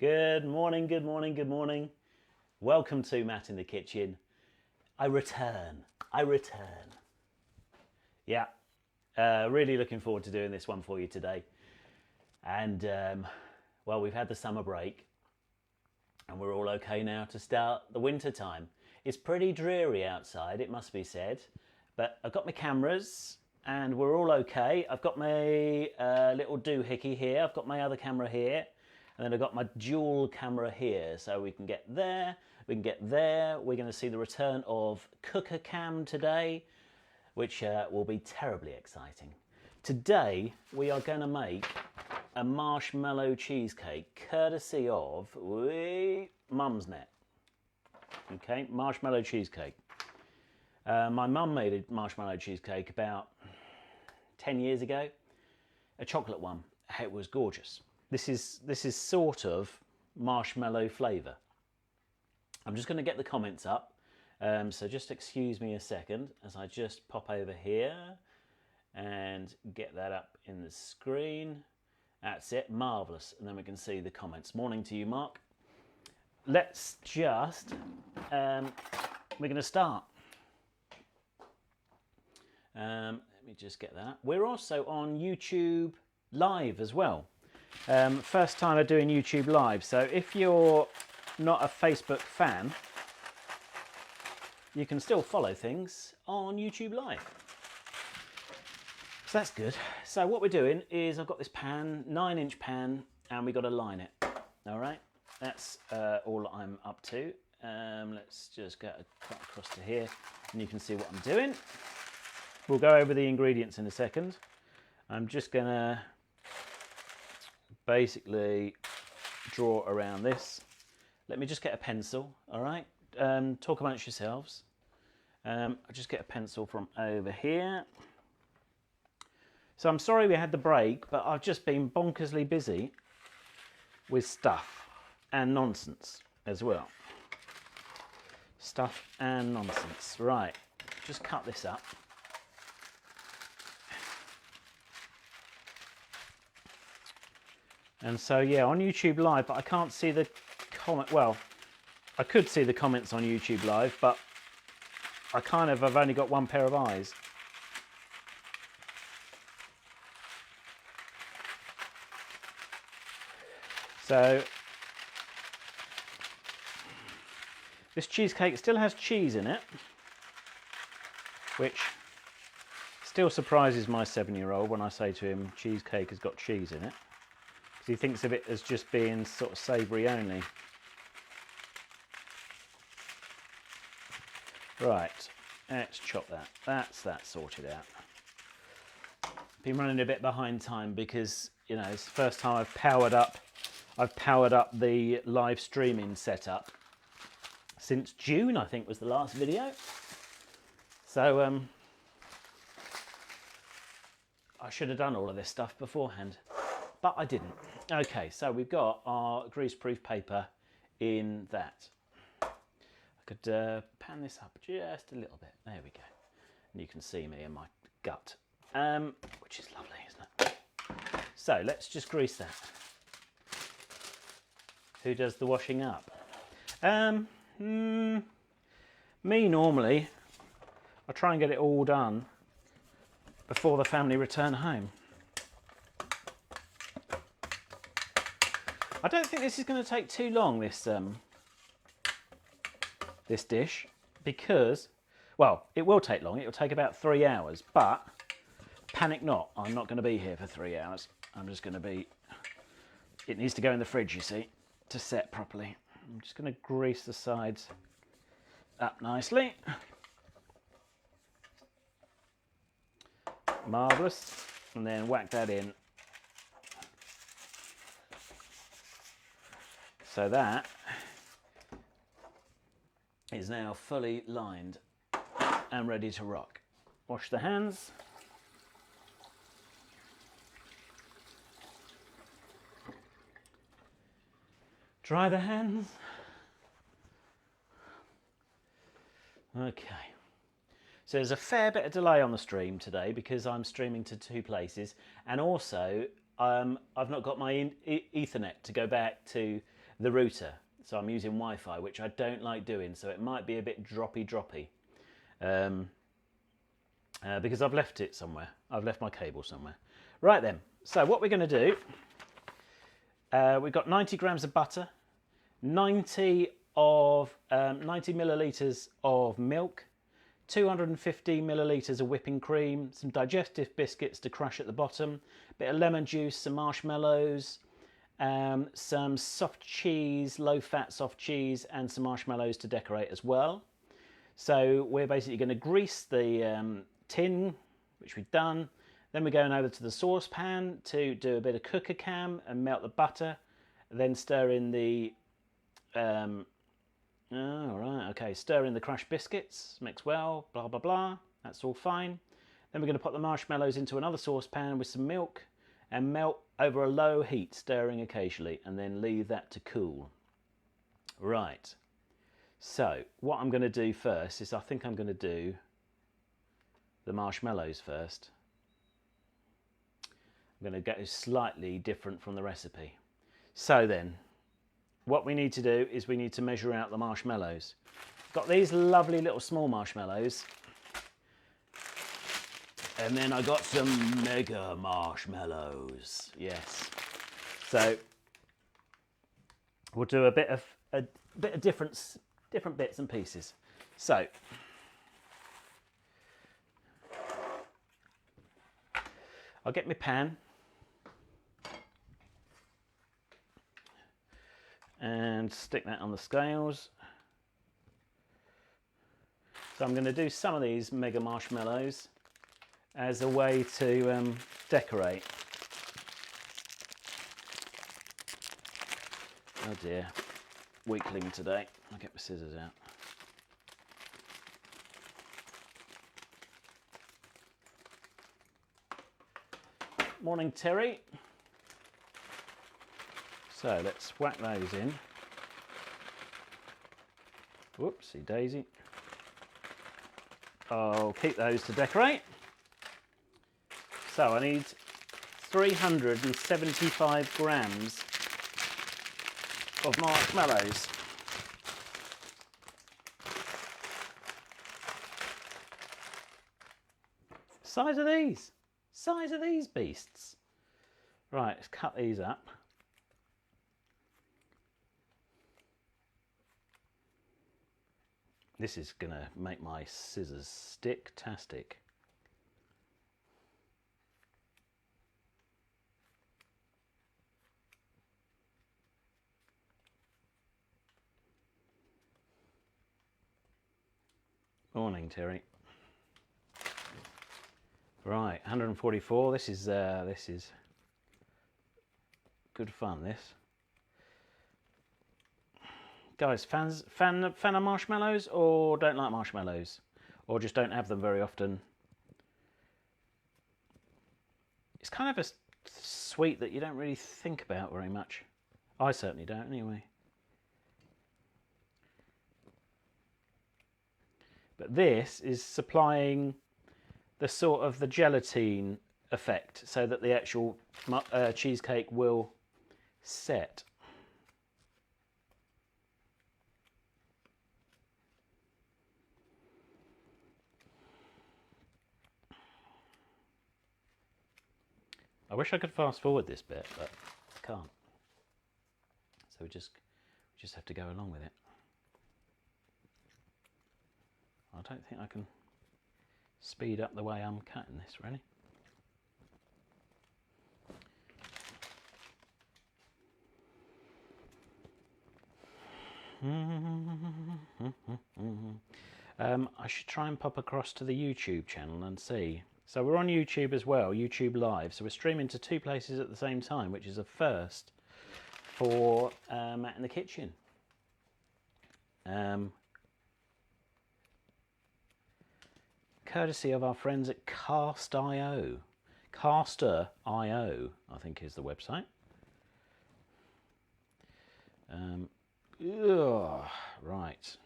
Good morning, good morning, good morning. Welcome to Matt in the Kitchen. I return. Yeah, really looking forward to doing this one for you today. And, well, we've had the summer break and we're all okay now to start the winter time. It's pretty dreary outside, it must be said, but I've got my cameras and we're all okay. I've got my little doohickey here, I've got my other camera here, and then I've got my dual camera here, so we can get there, we can get there. We're going to see the return of Cooker Cam today, which will be terribly exciting. Today we are going to make a marshmallow cheesecake, courtesy of Mum's Net. Okay, marshmallow cheesecake. My mum made a marshmallow cheesecake about 10 years ago, a chocolate one. It was gorgeous. This is sort of marshmallow flavour. I'm just going to get the comments up, so just excuse me a second as I just pop over here and get that up in the screen. That's it, marvellous. And then we can see the comments. Morning to you, Mark. Let's just, we're going to start. Let me just get that up. We're also on YouTube Live as well. First time I'm doing YouTube Live, so if you're not a Facebook fan, you can still follow things on YouTube Live. So that's good. So what we're doing is I've got this pan, 9-inch pan, and we've got to line it. All right, that's all I'm up to. Let's just get across to here and you can see what I'm doing. We'll go over the ingredients in a second. I'm just gonna basically draw around this. Let me just get a pencil, all right? Talk amongst yourselves. I'll just get a pencil from over here. So I'm sorry we had the break, but I've just been bonkersly busy with stuff and nonsense as well. Stuff and nonsense. Right, just cut this up. And so, yeah, on YouTube Live, but I can't see the comment. Well, I could see the comments on YouTube Live, but I've only got one pair of eyes. So, this cheesecake still has cheese in it, which still surprises my 7-year-old when I say to him, cheesecake has got cheese in it. He thinks of it as just being sort of savoury only. Right, let's chop that. That's that sorted out. Been running a bit behind time because, you know, it's the first time I've powered up the live streaming setup since June, I think was the last video. So I should have done all of this stuff beforehand, but I didn't. Okay, so we've got our greaseproof paper in that. I could pan this up just a little bit. There we go. And you can see me and my gut, which is lovely, isn't it? So let's just grease that. Who does the washing up? Me normally. I try and get it all done before the family return home. I don't think this is going to take too long, this dish, because, well, it will take long. It will take about 3 hours, but panic not. I'm not going to be here for 3 hours. I'm just going to be, it needs to go in the fridge, you see, to set properly. I'm just going to grease the sides up nicely. Marvellous. And then whack that in. So that is now fully lined and ready to rock. Wash the hands. Dry the hands. Okay. So there's a fair bit of delay on the stream today because I'm streaming to 2 places, and also I've not got my Ethernet to go back to the router. So I'm using Wi-Fi, which I don't like doing, so it might be a bit droppy. Because I've left it somewhere. I've left my cable somewhere. Right then, so what we're going to do, we've got 90 grams of butter, 90 millilitres of milk, 250 millilitres of whipping cream, some digestive biscuits to crush at the bottom, a bit of lemon juice, some marshmallows, some soft cheese, low-fat soft cheese, and some marshmallows to decorate as well. So we're basically going to grease the tin, which we've done. Then we're going over to the saucepan to do a bit of cooker cam and melt the butter. Then stir in the stir in the crushed biscuits, mix well, blah blah blah. That's all fine. Then we're going to put the marshmallows into another saucepan with some milk and melt over a low heat, stirring occasionally, and then leave that to cool. Right. So what I'm going to do first is I think I'm going to do the marshmallows first. I'm going to go slightly different from the recipe. So then, what we need to do is we need to measure out the marshmallows. Got these lovely little small marshmallows. And then I got some mega marshmallows. Yes. So we'll do a bit of different bits and pieces. So I'll get my pan and stick that on the scales. So I'm going to do some of these mega marshmallows as a way to decorate. Oh dear, weakling today. I'll get my scissors out. Morning, Terry. So let's whack those in. Whoopsie daisy. I'll keep those to decorate. So I need 375 grams of marshmallows. Size of these. Size of these beasts. Right, let's cut these up. This is going to make my scissors stick-tastic. Morning, Terry. Right, 144. This is good fun. This, guys, fan of marshmallows, or don't like marshmallows, or just don't have them very often. It's kind of a sweet that you don't really think about very much. I certainly don't, anyway. But this is supplying the sort of the gelatine effect so that the actual cheesecake will set. I wish I could fast forward this bit, but I can't. So we just have to go along with it. I don't think I can speed up the way I'm cutting this, really. I should try and pop across to the YouTube channel and see. So we're on YouTube as well, YouTube Live. So we're streaming to two places at the same time, which is a first for Matt in the Kitchen. Courtesy of our friends at Cast.io. Caster.io, I think, is the website. Right.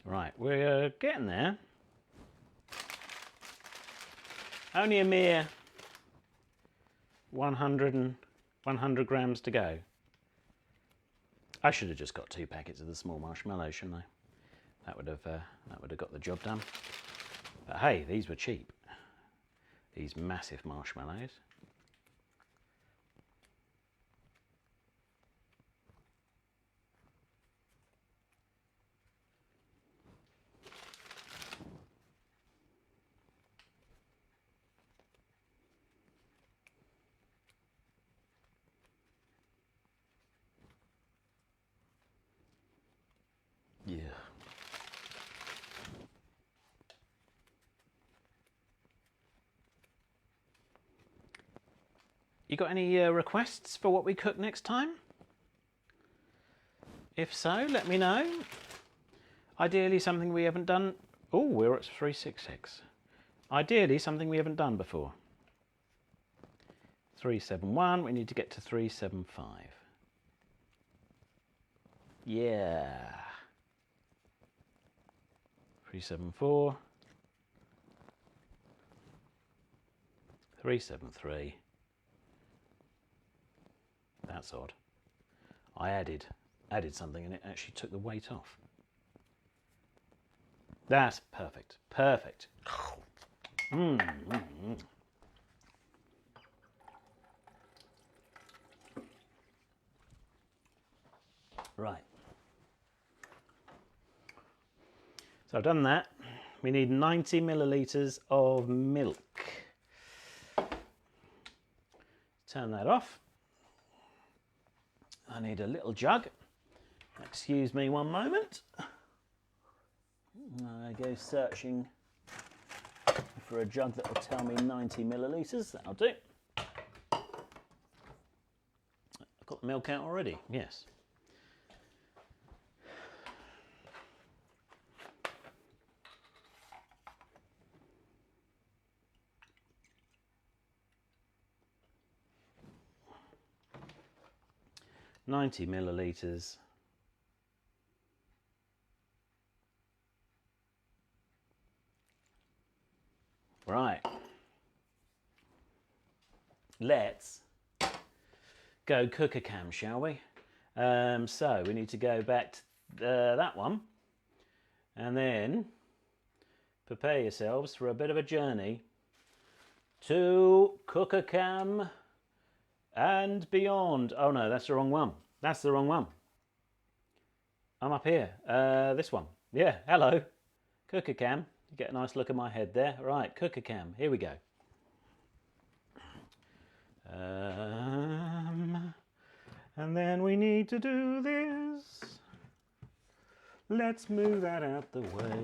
Right, we're getting there. Only a mere 100 grams to go. I should have just got 2 packets of the small marshmallows, shouldn't I? That would have got the job done. But hey, these were cheap. These massive marshmallows. Yeah. You got any requests for what we cook next time? If so, let me know. Ideally something we haven't done. Oh, we're at 366. Ideally something we haven't done before. 371, we need to get to 375. Yeah. 374. 373. That's odd. I added something and it actually took the weight off. That's perfect. Perfect. Right. So I've done that. We need 90 millilitres of milk. Turn that off. I need a little jug. Excuse me one moment. I go searching for a jug that will tell me 90 millilitres. That'll do. I've got the milk out already. Yes. .90 millilitres. Right. Let's go cook a cam, shall we? So we need to go back to that one and then prepare yourselves for a bit of a journey to cook a cam and beyond. Oh no, that's the wrong one. That's the wrong one. I'm up here. This one. Yeah, hello. Cook a cam. You get a nice look at my head there. Right, cook a cam. Here we go. And then we need to do this. Let's move that out the way.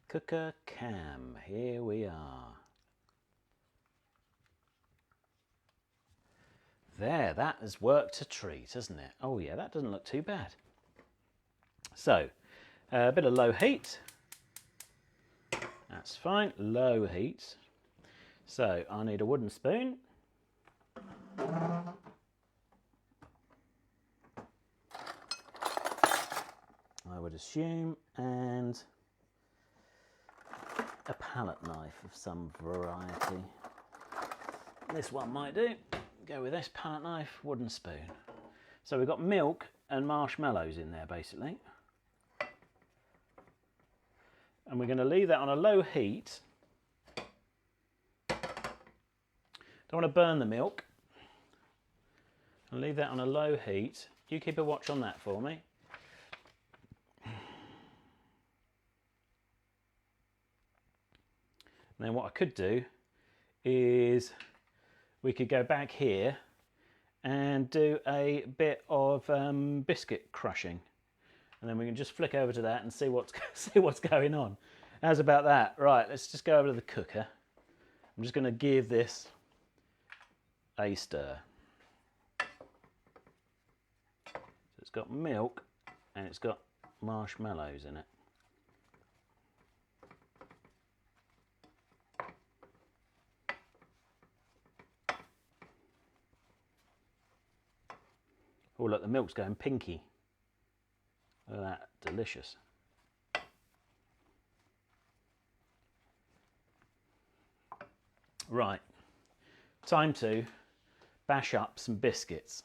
Cook a cam. Here we are. There, that has worked a treat, hasn't it? Oh yeah, that doesn't look too bad. So, a bit of low heat. That's fine, low heat. So, I need a wooden spoon. I would assume, and a palette knife of some variety. This one might do. Go with this palette knife, wooden spoon. So we've got milk and marshmallows in there basically. And we're going to leave that on a low heat. Don't want to burn the milk. I'll leave that on a low heat. You keep a watch on that for me. And then what I could do is we could go back here and do a bit of biscuit crushing. And then we can just flick over to that and see what's going on. How's about that? Right, let's just go over to the cooker. I'm just going to give this a stir. So it's got milk and it's got marshmallows in it. Oh look, the milk's going pinky. Look at that, delicious. Right, time to bash up some biscuits.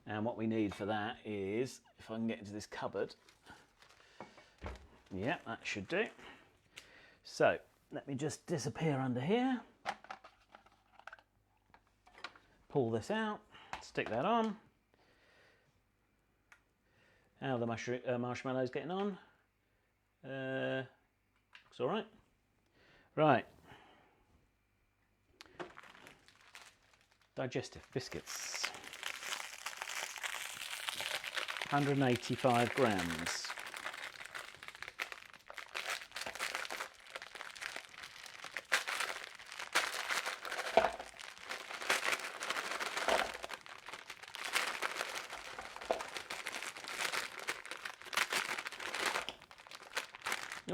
And what we need for that is, if I can get into this cupboard, yeah, that should do. So let me just disappear under here, pull this out, stick that on. How are the marshmallows getting on? Looks all right. Right. Digestive biscuits. 185 grams.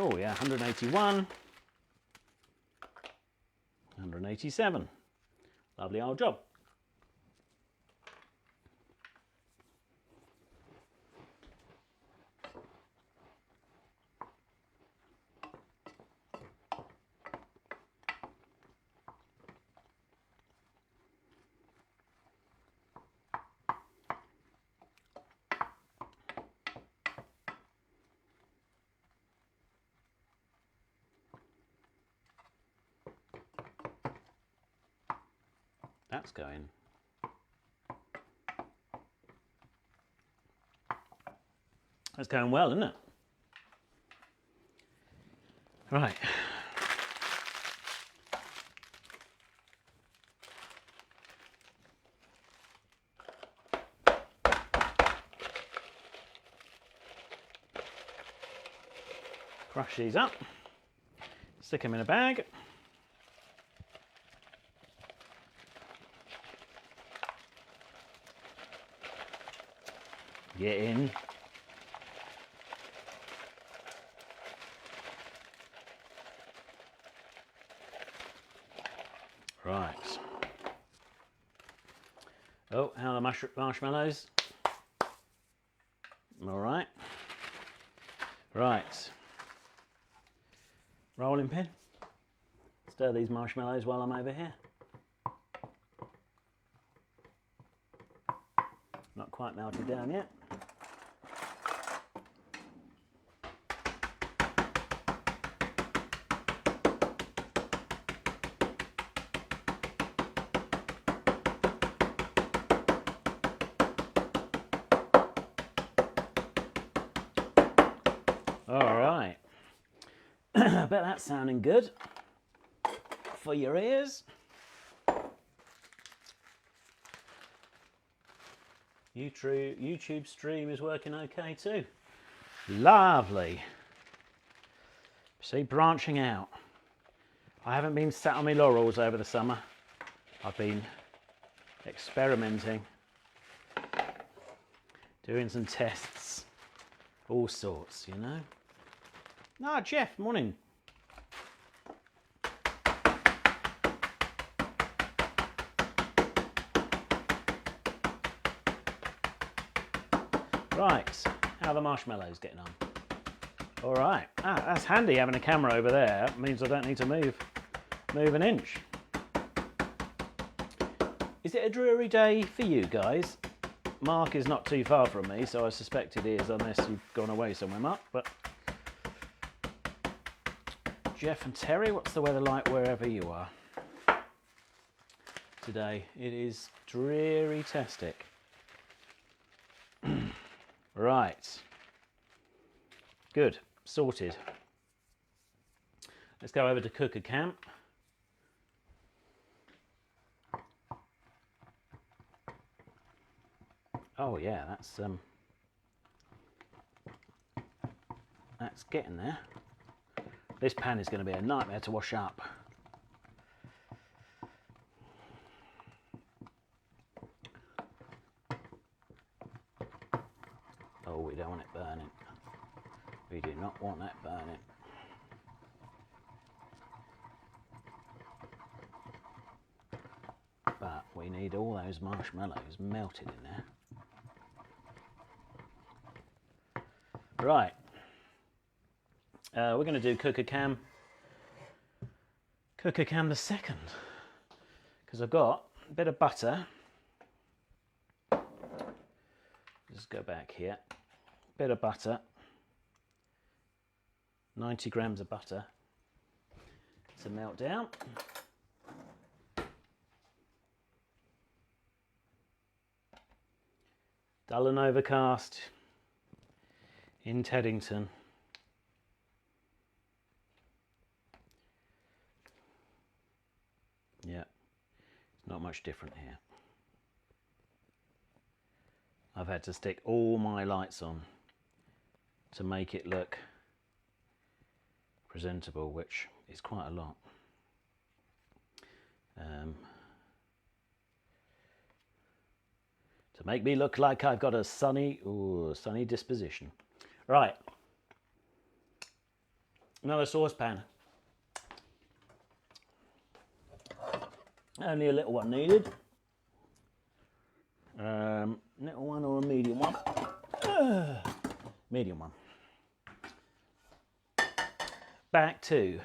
Oh yeah, 181. 187. Lovely old job. That's going. That's going well, isn't it? Right. Crush these up, stick them in a bag. Get in. Right. Oh, how are the marshmallows? All right. Right. Rolling pin. Stir these marshmallows while I'm over here. Not quite melted down yet. All right. I bet that's sounding good for your ears. YouTube stream is working okay too. Lovely. See, branching out. I haven't been sat on my laurels over the summer. I've been experimenting, doing some tests, all sorts, you know. Ah, Jeff, morning. Right, how are the marshmallows getting on? All right, that's handy having a camera over there. It means I don't need to move an inch. Is it a dreary day for you guys? Mark is not too far from me, so I suspect it is, unless you've gone away somewhere, Mark. But Jeff and Terry, what's the weather like wherever you are? Today it is dreary-tastic. Right. Good. Sorted. Let's go over to Cooker Camp. Oh yeah, that's getting there. This pan is going to be a nightmare to wash up. Oh, we don't want it burning. We do not want that burning. But we we need all those marshmallows melted in there. Right, we're going to do cooker cam the second, because I've got a bit of butter. Just go back here. Bit of butter, 90 grams of butter to melt down. Dull and overcast in Teddington. Yeah, it's not much different here. I've had to stick all my lights on to make it look presentable, which is quite a lot. To make me look like I've got a sunny disposition. Right, another saucepan. Only a little one needed. Little one or a medium one? Medium one. Back to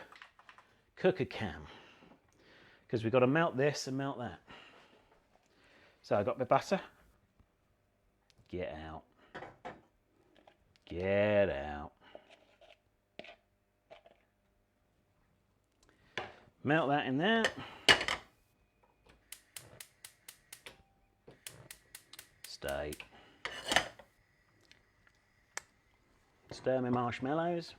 cooker cam, because we've got to melt this and melt that. So I got my butter. Get out. Get out. Melt that in there. Stay. Stir my marshmallows.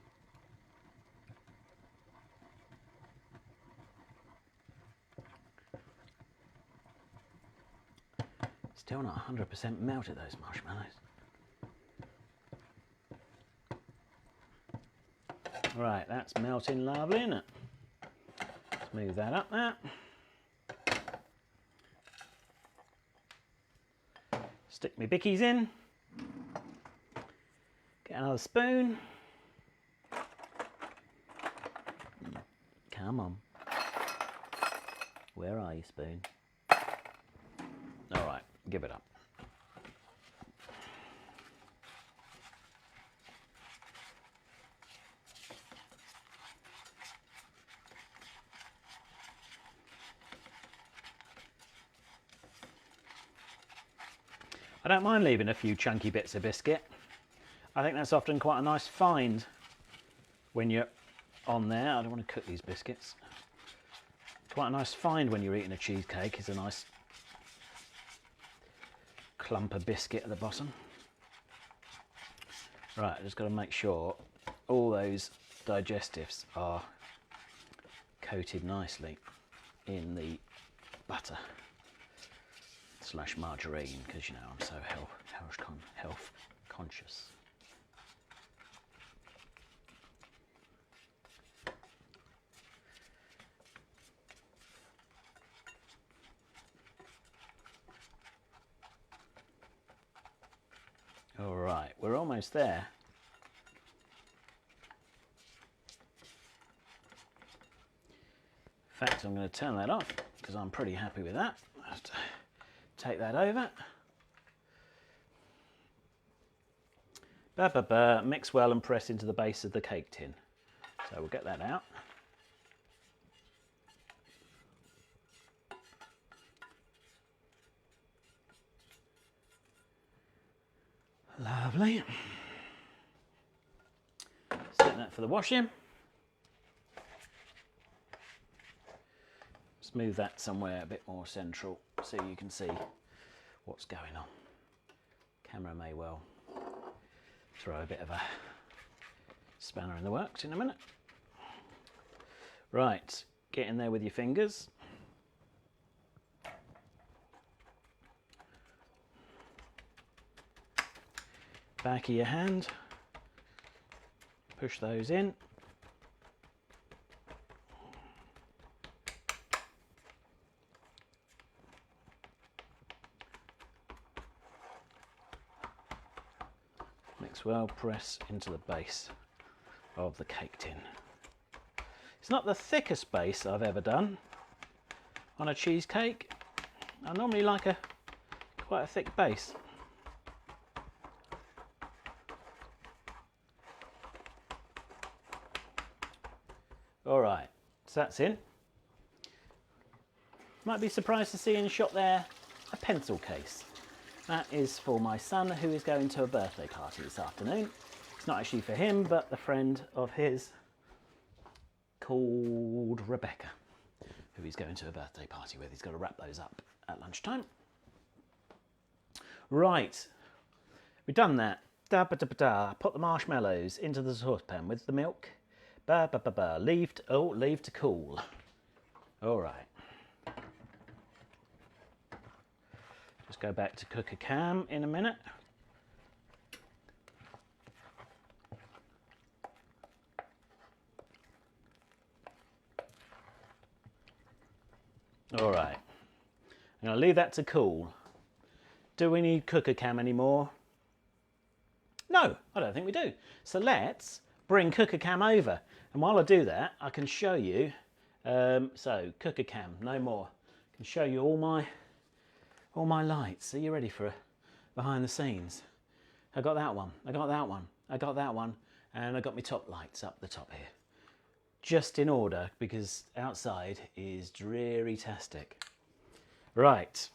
Still not 100% melted, those marshmallows. Right, that's melting lovely, isn't it? Smooth that up there. Stick my bickies in. Get another spoon. Come on. Where are you, spoon? All right, give it up. I don't mind leaving a few chunky bits of biscuit. I think that's often quite a nice find when you're on there. I don't want to cook these biscuits. Quite a nice find when you're eating a cheesecake is a nice clump of biscuit at the bottom. Right, just got to make sure all those digestives are coated nicely in the butter / margarine, because you know I'm so health conscious. All right, we're almost there. In fact, I'm going to turn that off because I'm pretty happy with that. I have to take that over. Mix well and press into the base of the cake tin. So we'll get that out. Lovely. Set that for the washing. Smooth that somewhere a bit more central so you can see what's going on. Camera may well throw a bit of a spanner in the works in a minute. Right, get in there with your fingers. Back of your hand, push those in. Mix well, press into the base of the cake tin. It's not the thickest base I've ever done on a cheesecake. I normally like quite a thick base. All right, so that's in. Might be surprised to see in shot there a pencil case. That is for my son, who is going to a birthday party this afternoon. It's not actually for him, but a friend of his called Rebecca, who he's going to a birthday party with. He's got to wrap those up at lunchtime. Right, we've done that. Da ba da ba da. Put the marshmallows into the saucepan with the milk. Ba ba ba ba. Leave to cool. All right. Just go back to cook a cam in a minute. All right. I'm going to leave that to cool. Do we need cooker cam anymore? No, I don't think we do. So let's bring cooker cam over. And while I do that, I can show you. So cooker cam, no more. I can show you all my lights. Are you ready for a behind the scenes? I got that one. I got that one. I got that one. And I got my top lights up the top here. Just in order, because outside is dreary-tastic. Right.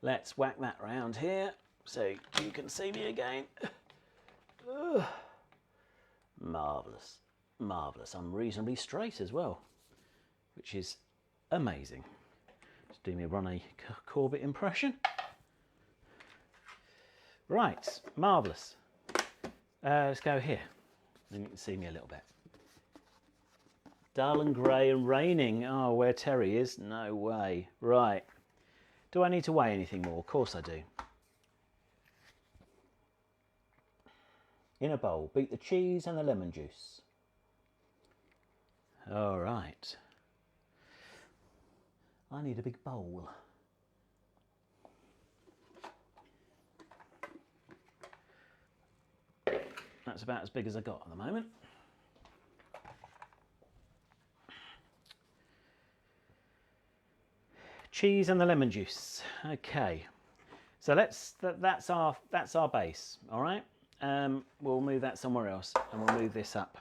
Let's whack that round here so you can see me again. Ugh. Marvellous. Marvellous. I'm reasonably straight as well, which is amazing. Just do me a Ronnie Corbett impression. Right. Marvellous. Let's go here. Then you can see me a little bit. Dull and grey and raining. Oh, where Terry is? No way. Right. Do I need to weigh anything more? Of course I do. In a bowl, beat the cheese and the lemon juice. All right. I need a big bowl. That's about as big as I got at the moment. Cheese and the lemon juice. Okay, so that's our base. All right, we'll move that somewhere else, and we'll move this up.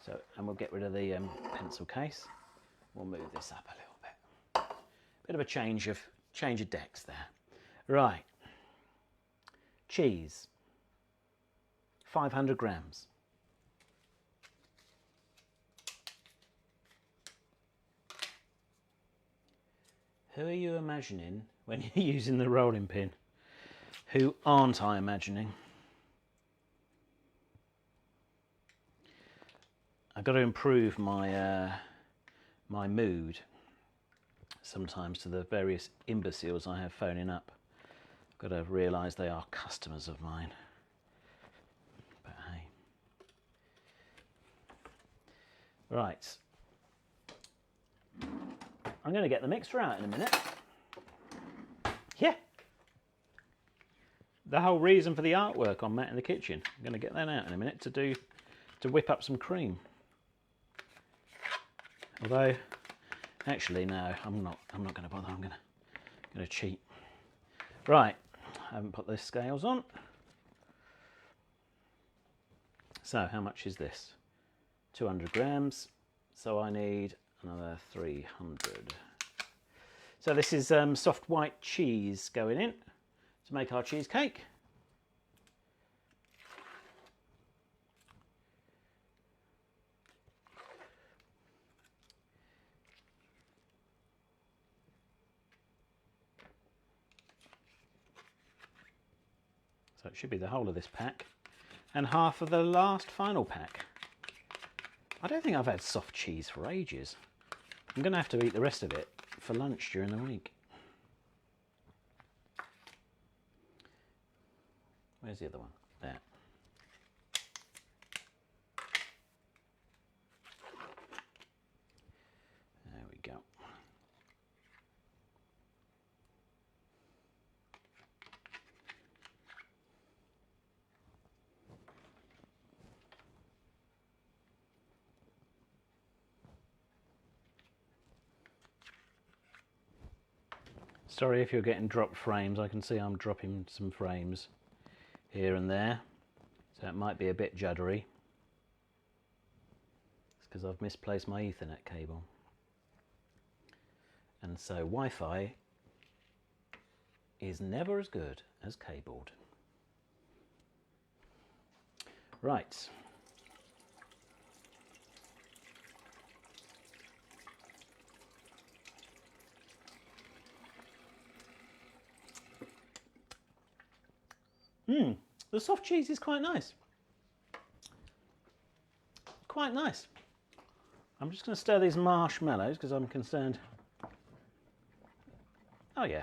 So, and we'll get rid of the pencil case. We'll move this up a little bit. Bit of a change of decks there. Right. Cheese. 500 grams. Who are you imagining when you're using the rolling pin? Who aren't I imagining? I've got to improve my my mood sometimes to the various imbeciles I have phoning up. I've got to realise they are customers of mine. But hey. Right. I'm going to get the mixer out in a minute. Yeah. The whole reason for the artwork on Matt in the Kitchen. I'm going to get that out in a minute to whip up some cream. Although, actually, no, I'm not going to bother. I'm going to cheat. Right. I haven't put the scales on. So, how much is this? 200 grams. So I need another 300. So this is soft white cheese going in to make our cheesecake. So it should be the whole of this pack and half of the last final pack. I don't think I've had soft cheese for ages. I'm going to have to eat the rest of it for lunch during the week. Where's the other one? There. There we go. Sorry if you're getting dropped frames. I can see I'm dropping some frames here and there, so it might be a bit juddery. It's because I've misplaced my Ethernet cable. And so Wi-Fi is never as good as cabled. Right. The soft cheese is quite nice. Quite nice. I'm just going to stir these marshmallows because I'm concerned. Oh yeah,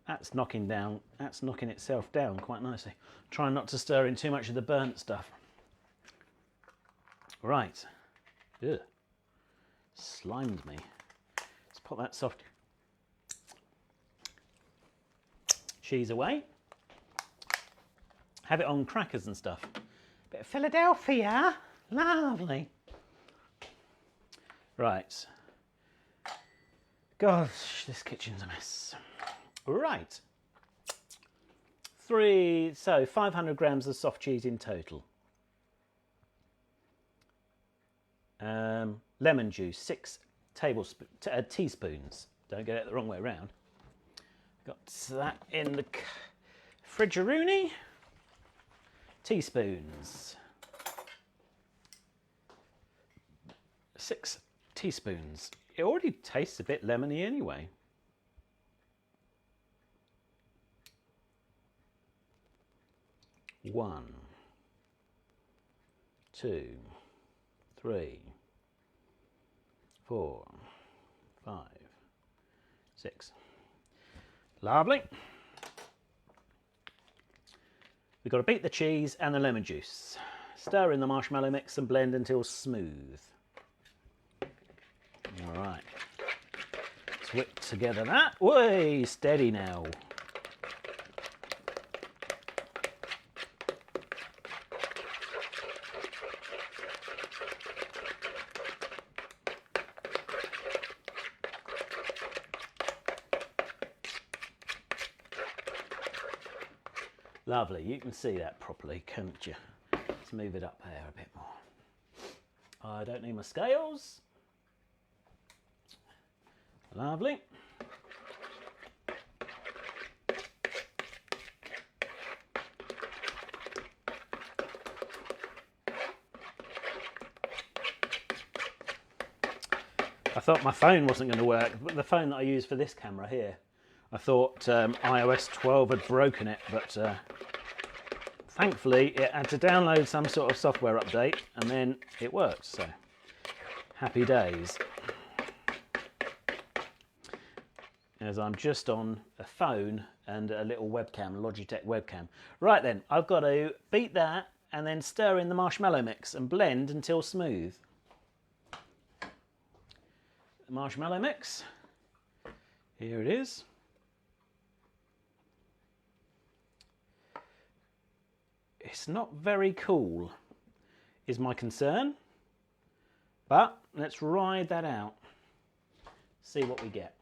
that's knocking itself down quite nicely. Trying not to stir in too much of the burnt stuff. Right. Ugh. Slimed me. Let's put that soft cheese away. Have it on crackers and stuff. Bit of Philadelphia. Lovely. Right. Gosh, this kitchen's a mess. Right. 500 grams of soft cheese in total. Lemon juice, 6 teaspoons. Don't get it the wrong way around. Got that in the fridgeroonie. Teaspoons. 6 teaspoons. It already tastes a bit lemony anyway. One, 2, 3, 4, 5, 6. Lovely. We've got to beat the cheese and the lemon juice. Stir in the marshmallow mix and blend until smooth. All right. Let's whip together that. Way steady now. Lovely, you can see that properly, can't you? Let's move it up there a bit more. I don't need my scales. Lovely. I thought my phone wasn't going to work, but the phone that I use for this camera here, I thought iOS 12 had broken it, but thankfully it had to download some sort of software update and then it worked, so happy days. As I'm just on a phone and a little webcam, a Logitech webcam. Right then, I've got to beat that and then stir in the marshmallow mix and blend until smooth. The marshmallow mix, here it is. It's not very cool, is my concern, but let's ride that out, see what we get.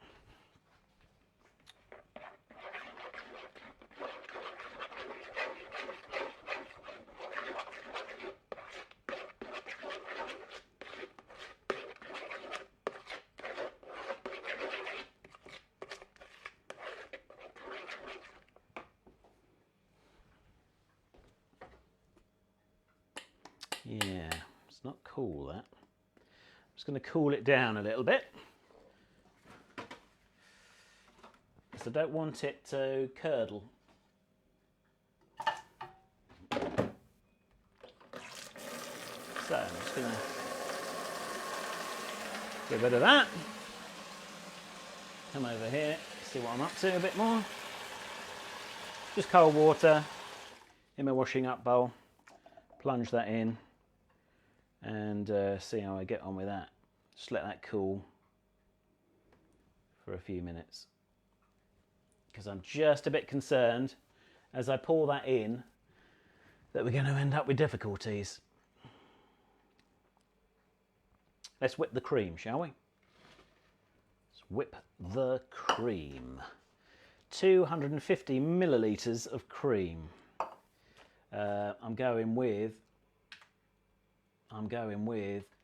Yeah, it's not cool, that. I'm just going to cool it down a little bit. Because I don't want it to curdle. So I'm just going to get rid of that. Come over here, see what I'm up to a bit more. Just cold water in my washing up bowl. Plunge that in. And see how I get on with that. Just let that cool for a few minutes, because I'm just a bit concerned as I pour that in that we're going to end up with difficulties. Let's whip the cream, shall we? Let's whip the cream. 250 millilitres of cream. I'm going with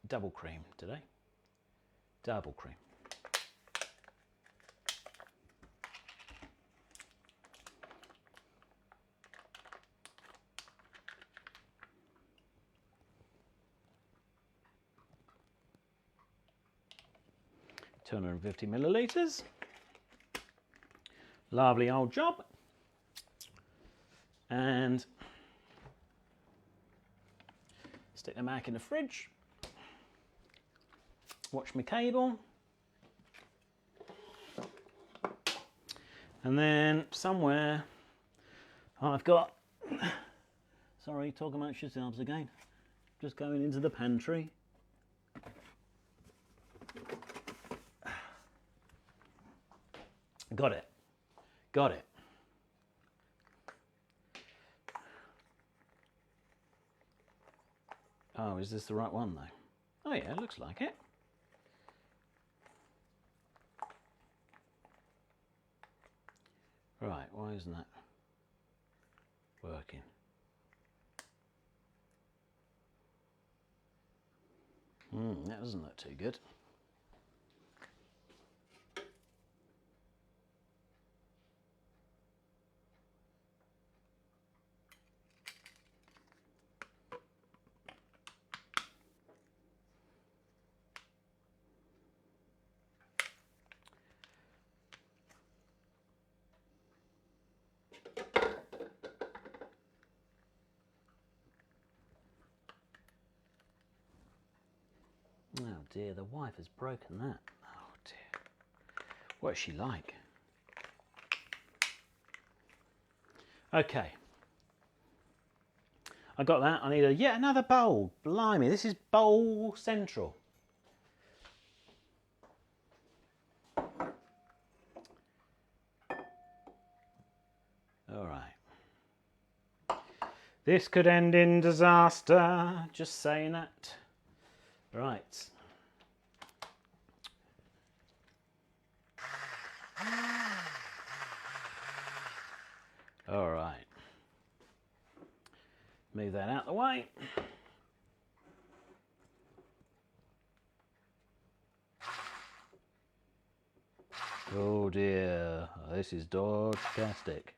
double cream today. Double cream. £250 millilitres. Lovely old job. And stick them back in the fridge. Watch my cable. And then somewhere I've got, sorry, talk amongst yourselves again. Just going into the pantry. Got it. Got it. Oh, is this the right one though? Oh yeah, it looks like it. Right, why isn't that working? That doesn't look too good. Oh dear, the wife has broken that. Oh dear. What is she like? Okay. I got that. I need yet another bowl. Blimey, this is bowl central. All right. This could end in disaster. Just saying that. Right. All right. Move that out of the way. Oh dear, this is dodge-tastic.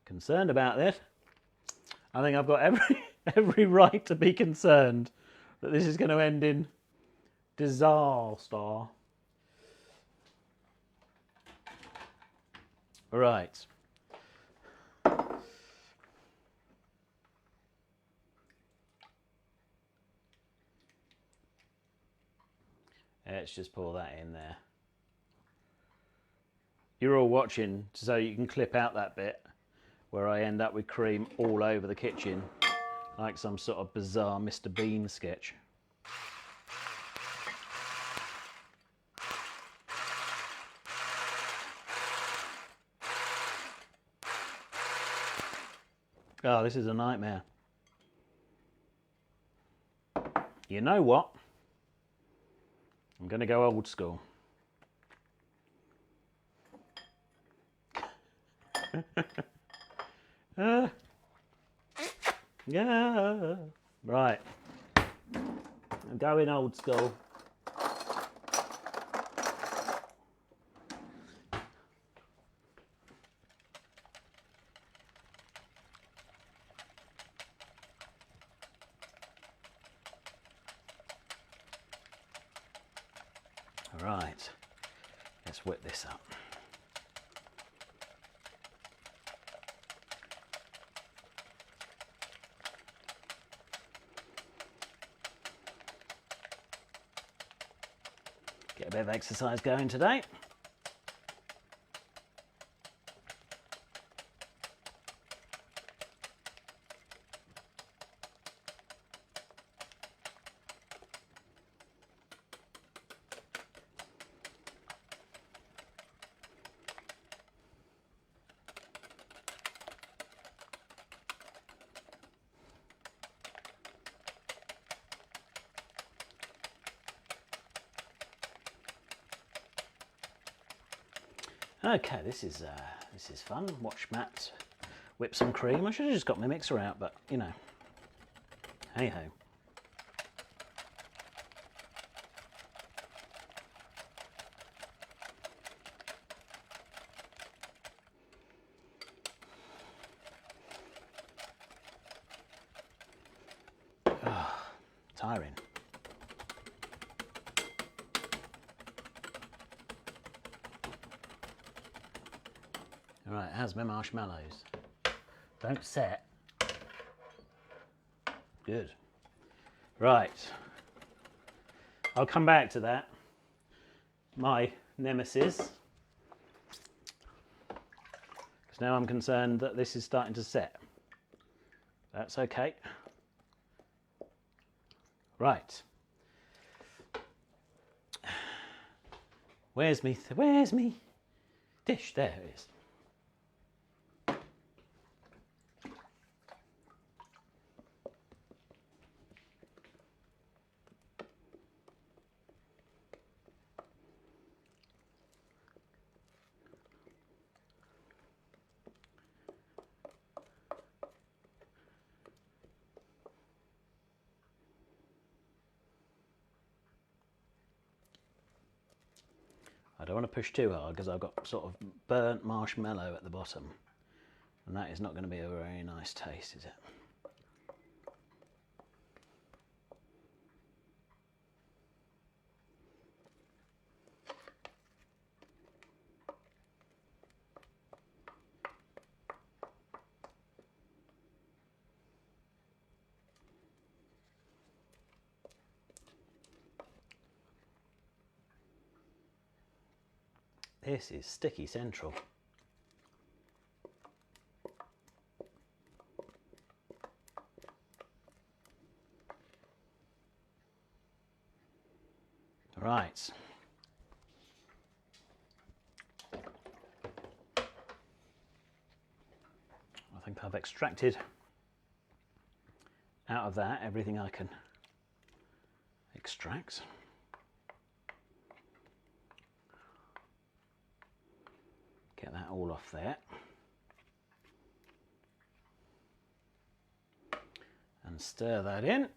Concerned about this. I think I've got every right to be concerned that this is going to end in disaster. Right. Let's just pour that in there. You're all watching so you can clip out that bit where I end up with cream all over the kitchen like some sort of bizarre Mr. Bean sketch. Oh, this is a nightmare. You know what? I'm going to go old school. Yeah. Right. I'm going old school. All right. Let's whip this up. Get a bit of exercise going today. Okay, this is fun. Watch Matt whip some cream. I should have just got my mixer out, but you know, hey ho. Oh, tiring. Right, how's my marshmallows? Don't set. Good. Right. I'll come back to that. My nemesis. Because now I'm concerned that this is starting to set. That's okay. Right. Where's me dish? There it is. I don't want to push too hard because I've got sort of burnt marshmallow at the bottom, and that is not going to be a very nice taste, is it? This is sticky central. Right. I think I've extracted out of that everything I can extract. Get that all off there. And stir that in.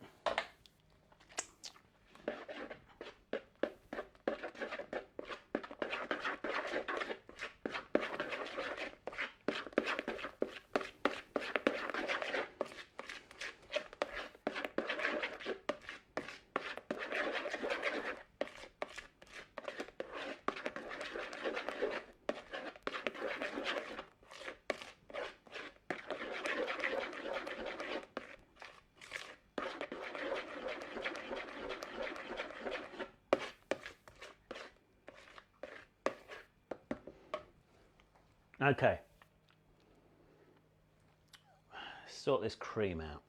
Okay, sort this cream out.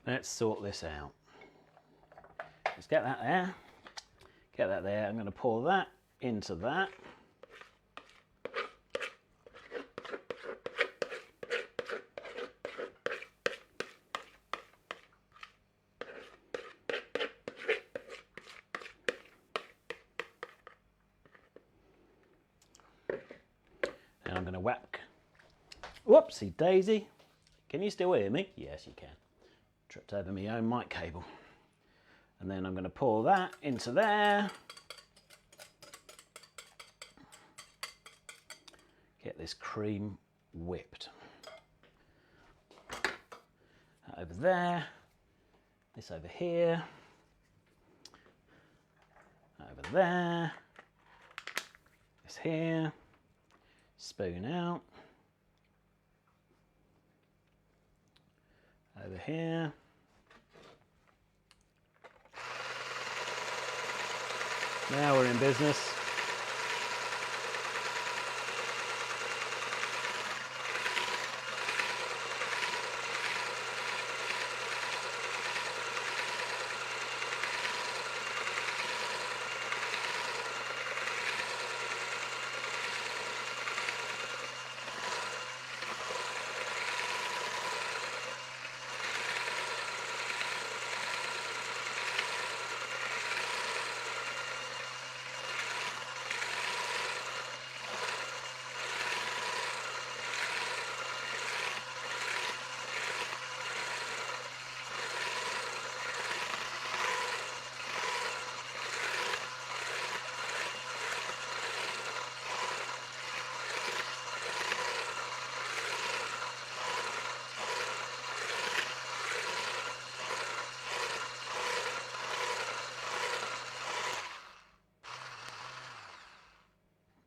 Let's sort this out. Let's get that there. Get that there. I'm going to pour that into that. And I'm going to whack. Whoopsie daisy. Can you still hear me? Yes, you can. Tripped over my own mic cable. And then I'm going to pour that into there. Get this cream whipped. That over there. This over here. That over there. This here. Spoon out. Over here. Now we're in business.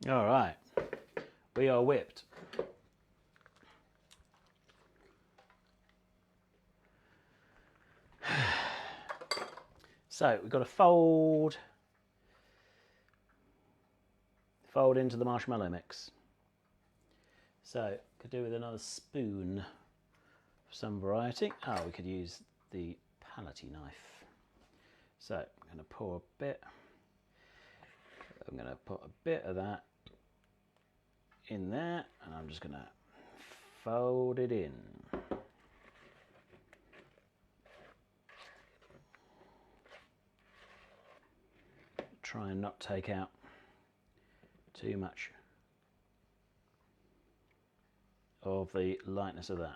All right, we are whipped. So we've got to fold into the marshmallow mix. So could do with another spoon of some variety. Oh, we could use the palette knife. So I'm going to pour a bit. I'm going to put a bit of that in there, and I'm just going to fold it in. Try and not take out too much of the lightness of that.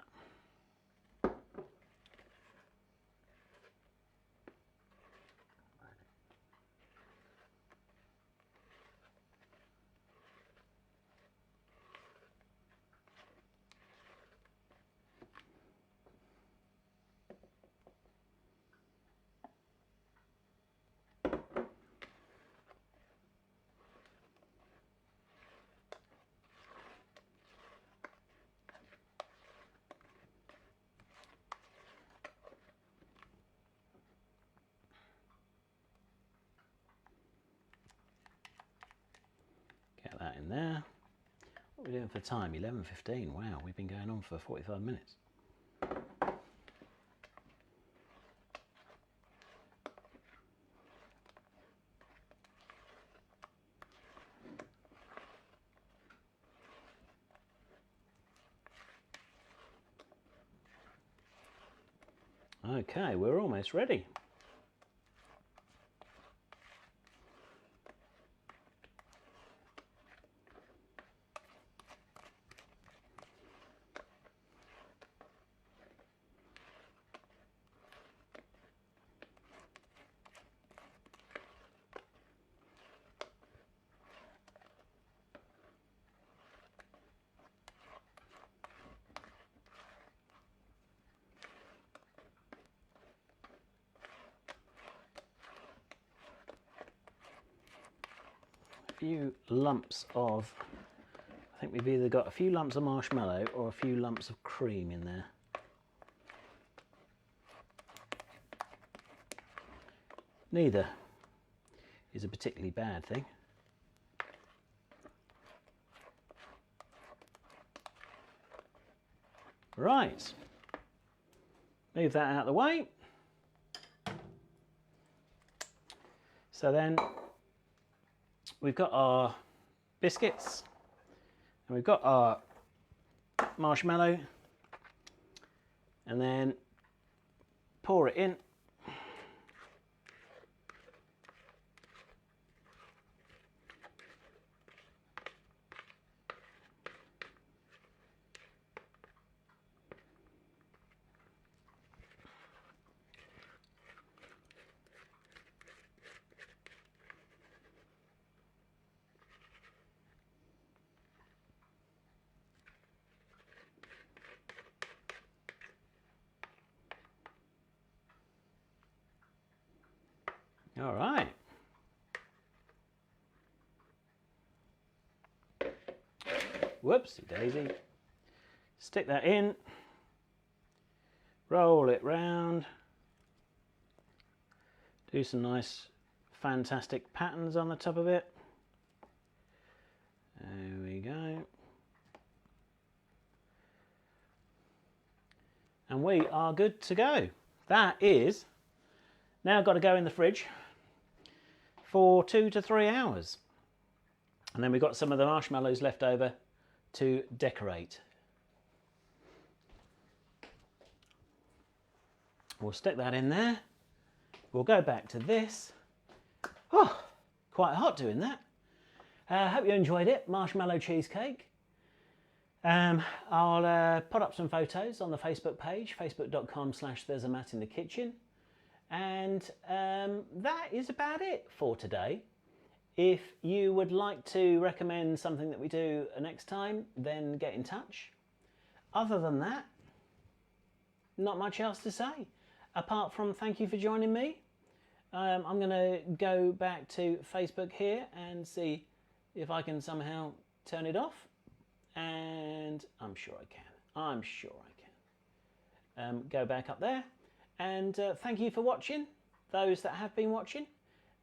Get that in there. What are we doing for time? 11:15. Wow, we've been going on for 45 minutes. Okay, we're almost ready. Few lumps of, I think we've either got a few lumps of marshmallow or a few lumps of cream in there. Neither is a particularly bad thing. Right, move that out of the way. So then we've got our biscuits and we've got our marshmallow, and then pour it in. All right. Whoopsie daisy. Stick that in. Roll it round. Do some nice, fantastic patterns on the top of it. There we go. And we are good to go. That is now got to go in the fridge for 2 to 3 hours. And then we've got some of the marshmallows left over to decorate. We'll stick that in there. We'll go back to this. Oh, quite hot doing that. Hope you enjoyed it. Marshmallow cheesecake. I'll put up some photos on the Facebook page, facebook.com/there's a mat in the kitchen. And that is about it for today. If you would like to recommend something that we do next time, then get in touch. Other than that, not much else to say, apart from thank you for joining me. I'm going to go back to Facebook here and see if I can somehow turn it off, and I'm sure I can. I'm sure I can. Go back up there, and thank you for watching, those that have been watching,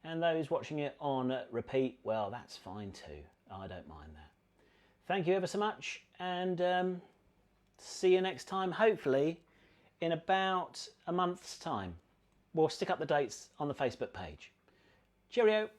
and those watching it on repeat, well, that's fine too. I don't mind that. Thank you ever so much, and see you next time, hopefully in about a month's time. We'll stick up the dates on the Facebook page. Cheerio.